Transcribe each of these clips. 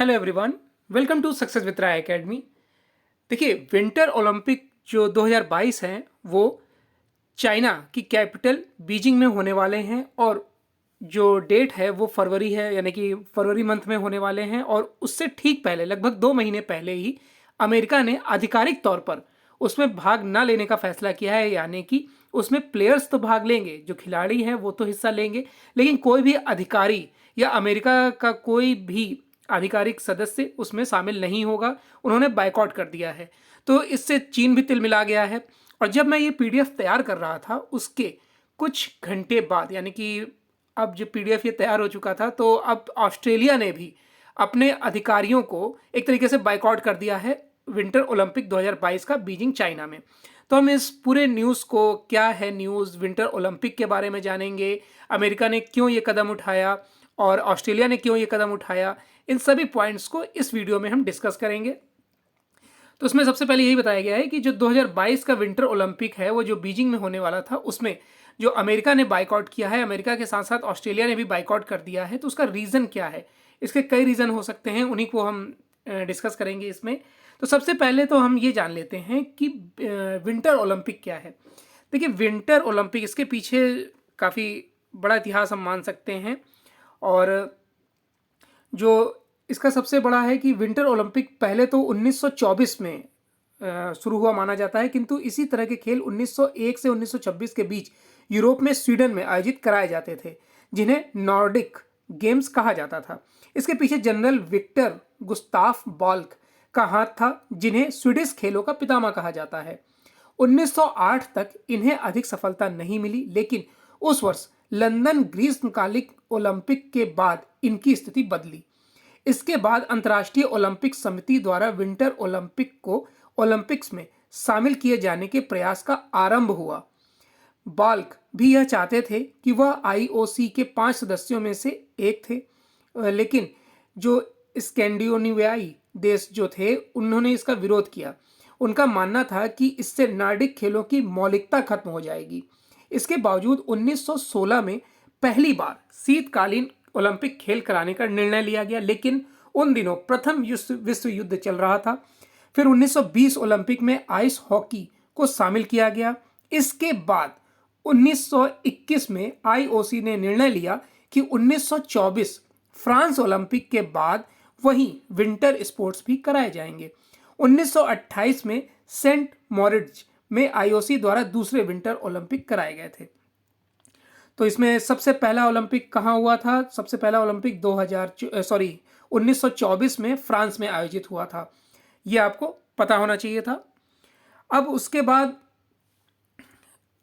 Hello everyone, welcome to success with Rai academy. देखिए, winter Olympic जो 2022 हैं वो चाइना की कैपिटल बीजिंग में होने वाले हैं और जो डेट है वो फरवरी है, यानी कि फरवरी मंथ में होने वाले हैं। और उससे ठीक पहले, लगभग 2 महीने पहले ही अमेरिका ने आधिकारिक तौर पर उसमें भाग ना लेने का फैसला किया है। यानी कि उसमें प्लेयर्स तो भाग लेंगे, जो खिलाड़ी हैं वो तो हिस्सा लेंगे, लेकिन कोई भी अधिकारी या अमेरिका का कोई भी आधिकारिक सदस्य उसमें शामिल नहीं होगा। उन्होंने बायकॉट कर दिया है। तो इससे चीन भी तिलमिला गया है। और जब मैं ये पीडीएफ तैयार कर रहा था उसके कुछ घंटे बाद, यानी कि अब जो पीडीएफ ये तैयार हो चुका था, तो अब ऑस्ट्रेलिया ने भी अपने अधिकारियों को एक तरीके से बायकॉट कर दिया है विंटर ओलंपिक 2022 का बीजिंग चाइना में। तो हम इस पूरे न्यूज़ को, क्या है न्यूज़, विंटर ओलंपिक के बारे में जानेंगे, अमेरिका ने क्यों ये कदम उठाया और ऑस्ट्रेलिया ने क्यों ये कदम उठाया, इन सभी पॉइंट्स को इस वीडियो में हम डिस्कस करेंगे। तो उसमें सबसे पहले यही बताया गया है कि जो 2022 का विंटर ओलंपिक है वो जो बीजिंग में होने वाला था, उसमें जो अमेरिका ने बायकॉट किया है, अमेरिका के साथ साथ ऑस्ट्रेलिया ने भी बायकॉट कर दिया है। तो उसका रीज़न क्या है? इसके कई रीज़न हो सकते हैं, उन्हीं को हम डिस्कस करेंगे इसमें। तो सबसे पहले तो हम ये जान लेते हैं कि विंटर ओलंपिक क्या है। देखिए, विंटर ओलंपिक, इसके पीछे काफ़ी बड़ा इतिहास हम मान सकते हैं। और जो इसका सबसे बड़ा है कि विंटर ओलंपिक पहले तो 1924 में शुरू हुआ माना जाता है, किंतु इसी तरह के खेल 1901 से 1926 के बीच यूरोप में स्वीडन में आयोजित कराए जाते थे, जिन्हें नॉर्डिक गेम्स कहा जाता था। इसके पीछे जनरल विक्टर गुस्ताफ बॉल्क का हाथ था, जिन्हें स्वीडिश खेलों का पितामह कहा जाता है। 1908 तक इन्हें अधिक सफलता नहीं मिली, लेकिन उस वर्ष लंदन ग्रीष्मकालिक ओलंपिक के बाद इनकी स्थिति बदली। इसके बाद अंतर्राष्ट्रीय ओलंपिक समिति द्वारा विंटर ओलंपिक को ओलंपिक्स में शामिल किए जाने के प्रयास का आरंभ हुआ। बाल्क भी यह चाहते थे कि वह आईओसी के 5 सदस्यों में से एक थे, लेकिन जो स्कैंडिनेवियाई देश जो थे उन्होंने इसका विरोध किया। उनका मानना था कि इससे नॉर्डिक खेलों की मौलिकता खत्म हो जाएगी। इसके बावजूद 1916 में पहली बार शीतकालीन ओलंपिक खेल कराने का निर्णय लिया गया, लेकिन उन दिनों प्रथम विश्व युद्ध चल रहा था। फिर 1920 ओलंपिक में आइस हॉकी को शामिल किया गया। इसके बाद 1921 में आईओसी ने निर्णय लिया कि 1924 फ्रांस ओलंपिक के बाद वहीं विंटर स्पोर्ट्स भी कराए जाएंगे। 1928 में सेंट मॉरिट्ज में आईओसी द्वारा दूसरे विंटर ओलंपिक कराए गए थे। तो इसमें सबसे पहला ओलंपिक कहाँ हुआ था? सबसे पहला ओलंपिक 1924 में फ्रांस में आयोजित हुआ था। ये आपको पता होना चाहिए था। अब उसके बाद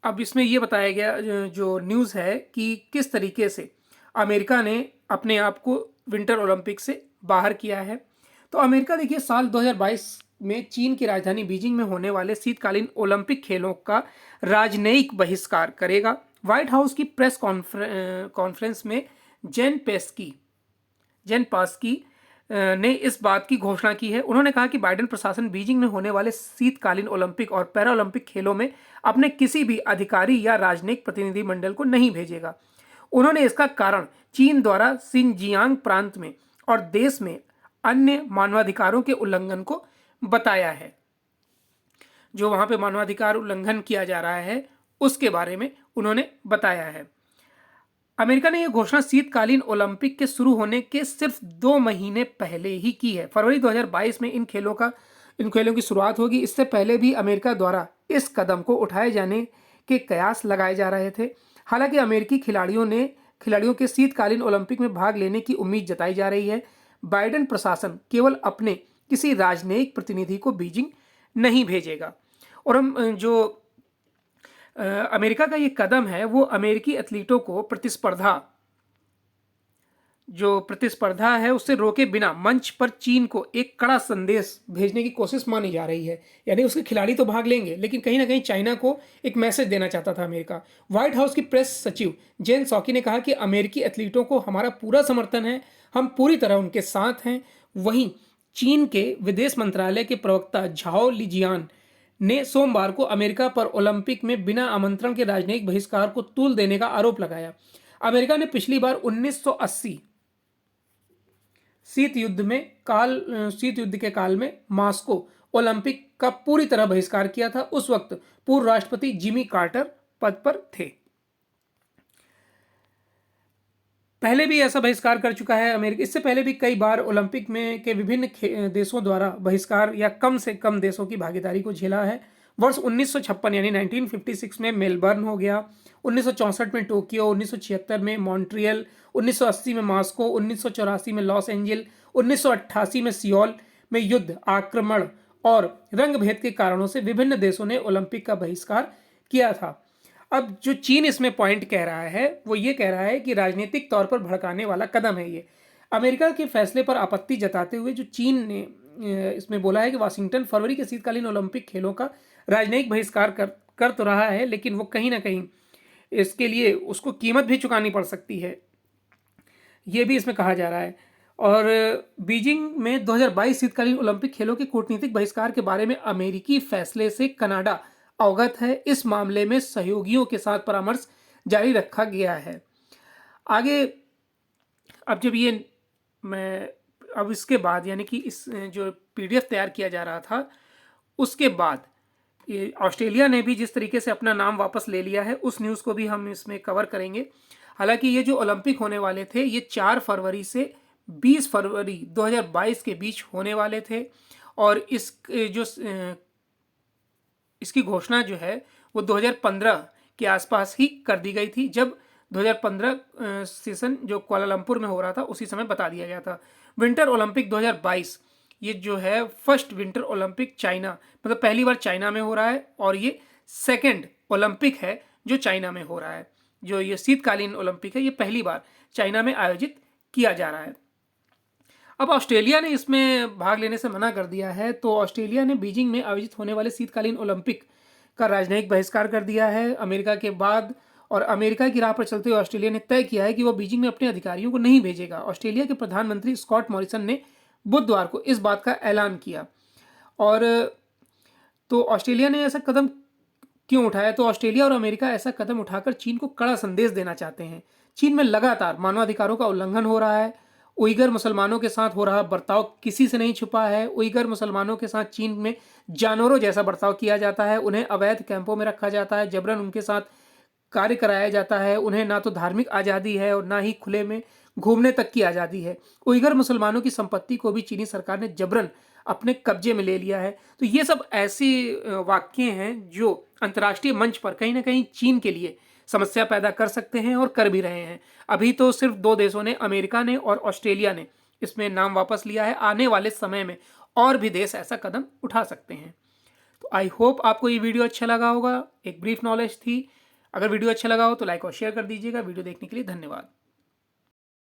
अब इसमें ये बताया गया जो न्यूज़ है कि किस तरीके से अमेरिका ने अपने आप को विंटर ओलंपिक से बाहर किया है। तो अमेरिका, देखिए, साल 2022 में चीन की राजधानी बीजिंग में होने वाले शीतकालीन ओलंपिक खेलों का राजनयिक बहिष्कार करेगा। व्हाइट हाउस की प्रेस कॉन्फ्रेंस में जेन पास्की ने इस बात की घोषणा की है। उन्होंने कहा कि बाइडेन प्रशासन बीजिंग में होने वाले शीतकालीन ओलंपिक और पैरा ओलंपिक खेलों में अपने किसी भी अधिकारी या राजनयिक प्रतिनिधिमंडल को नहीं भेजेगा। उन्होंने इसका कारण चीन द्वारा सिंजियांग प्रांत में और देश में अन्य मानवाधिकारों के उल्लंघन को बताया है। जो वहां पे मानवाधिकार उल्लंघन किया जा रहा है उसके बारे में उन्होंने बताया है। अमेरिका ने यह घोषणा शीतकालीन ओलंपिक के शुरू होने के सिर्फ 2 महीने पहले ही की है। फरवरी 2022 में इन खेलों की शुरुआत होगी। इससे पहले भी अमेरिका द्वारा इस कदम को उठाए जाने के कयास लगाए जा रहे थे। हालांकि अमेरिकी खिलाड़ियों के शीतकालीन ओलंपिक में भाग लेने की उम्मीद जताई जा रही है। बाइडेन प्रशासन केवल अपने किसी राजनयिक प्रतिनिधि को बीजिंग नहीं भेजेगा। और हम अमेरिका का ये कदम है वो अमेरिकी एथलीटों को प्रतिस्पर्धा है उससे रोके बिना मंच पर चीन को एक कड़ा संदेश भेजने की कोशिश मानी जा रही है। यानी उसके खिलाड़ी तो भाग लेंगे, लेकिन कहीं ना कहीं चाइना को एक मैसेज देना चाहता था अमेरिका। व्हाइट हाउस की प्रेस सचिव जेन सॉकी ने कहा कि अमेरिकी एथलीटों को हमारा पूरा समर्थन है, हम पूरी तरह उनके साथ हैं। वहीं चीन के विदेश मंत्रालय के प्रवक्ता झाओ लिजियान ने सोमवार को अमेरिका पर ओलंपिक में बिना आमंत्रण के राजनयिक बहिष्कार को तूल देने का आरोप लगाया। अमेरिका ने पिछली बार 1980 शीत युद्ध के काल में मॉस्को ओलंपिक का पूरी तरह बहिष्कार किया था। उस वक्त पूर्व राष्ट्रपति जिमी कार्टर पद पर थे। पहले भी ऐसा बहिष्कार कर चुका है अमेरिका। इससे पहले भी कई बार ओलंपिक में के विभिन्न देशों द्वारा बहिष्कार या कम से कम देशों की भागीदारी को झेला है। वर्ष 1956 यानी 1956 में मेलबर्न हो गया, 1964 में टोक्यो, 1976 में मॉन्ट्रियल, 1980 में मॉस्को, 1984 में लॉस एंजिल, 1988 में सियोल में युद्ध, आक्रमण और रंग भेद के कारणों से विभिन्न देशों ने ओलंपिक का बहिष्कार किया था। अब जो चीन इसमें पॉइंट कह रहा है वो ये कह रहा है कि राजनीतिक तौर पर भड़काने वाला कदम है ये। अमेरिका के फैसले पर आपत्ति जताते हुए जो चीन ने इसमें बोला है कि वाशिंगटन फरवरी के शीतकालीन ओलंपिक खेलों का राजनयिक बहिष्कार कर तो रहा है, लेकिन वो कहीं ना कहीं इसके लिए उसको कीमत भी चुकानी पड़ सकती है, ये भी इसमें कहा जा रहा है। और बीजिंग में 2022 शीतकालीन ओलंपिक खेलों के कूटनीतिक बहिष्कार के बारे में अमेरिकी फैसले से कनाडा अवगत है। इस मामले में सहयोगियों के साथ परामर्श जारी रखा गया है। आगे अब जब ये मैं अब इसके बाद यानी कि इस जो पीडीएफ तैयार किया जा रहा था उसके बाद ये ऑस्ट्रेलिया ने भी जिस तरीके से अपना नाम वापस ले लिया है उस न्यूज़ को भी हम इसमें कवर करेंगे। हालांकि ये जो ओलंपिक होने वाले थे ये 4 फरवरी से 20 फरवरी 2022 के बीच होने वाले थे और इसकी घोषणा जो है वो 2015 के आसपास ही कर दी गई थी, जब 2015 सेशन जो कुआलालंपुर में हो रहा था उसी समय बता दिया गया था। विंटर ओलंपिक 2022 ये जो है फर्स्ट विंटर ओलंपिक चाइना, मतलब पहली बार चाइना में हो रहा है और ये सेकंड ओलंपिक है जो चाइना में हो रहा है। जो ये शीतकालीन ओलंपिक है ये पहली बार चाइना में आयोजित किया जा रहा है। अब ऑस्ट्रेलिया ने इसमें भाग लेने से मना कर दिया है, तो ऑस्ट्रेलिया ने बीजिंग में आयोजित होने वाले शीतकालीन ओलंपिक का राजनयिक बहिष्कार कर दिया है अमेरिका के बाद। और अमेरिका की राह पर चलते हुए ऑस्ट्रेलिया ने तय किया है कि वह बीजिंग में अपने अधिकारियों को नहीं भेजेगा। ऑस्ट्रेलिया के प्रधानमंत्री स्कॉट मॉरिसन ने बुधवार को इस बात का ऐलान किया। और तो ऑस्ट्रेलिया ने ऐसा कदम क्यों उठाया, तो ऑस्ट्रेलिया और अमेरिका ऐसा कदम उठाकर चीन को कड़ा संदेश देना चाहते हैं। चीन में लगातार मानवाधिकारों का उल्लंघन हो रहा है। उइगर मुसलमानों के साथ हो रहा बर्ताव किसी से नहीं छुपा है। उइगर मुसलमानों के साथ चीन में जानवरों जैसा बर्ताव किया जाता है। उन्हें अवैध कैंपों में रखा जाता है, जबरन उनके साथ कार्य कराया जाता है। उन्हें ना तो धार्मिक आज़ादी है और ना ही खुले में घूमने तक की आज़ादी है। उइगर मुसलमानों की संपत्ति को भी चीनी सरकार ने जबरन अपने कब्जे में ले लिया है। तो ये सब ऐसे वाक्य हैं जो अंतर्राष्ट्रीय मंच पर कहीं ना कहीं चीन के लिए समस्या पैदा कर सकते हैं और कर भी रहे हैं। अभी तो सिर्फ 2 देशों ने, अमेरिका ने और ऑस्ट्रेलिया ने, इसमें नाम वापस लिया है। आने वाले समय में और भी देश ऐसा कदम उठा सकते हैं। तो आई होप आपको ये वीडियो अच्छा लगा होगा। एक ब्रीफ नॉलेज थी। अगर वीडियो अच्छा लगा हो तो लाइक और शेयर कर दीजिएगा। वीडियो देखने के लिए धन्यवाद।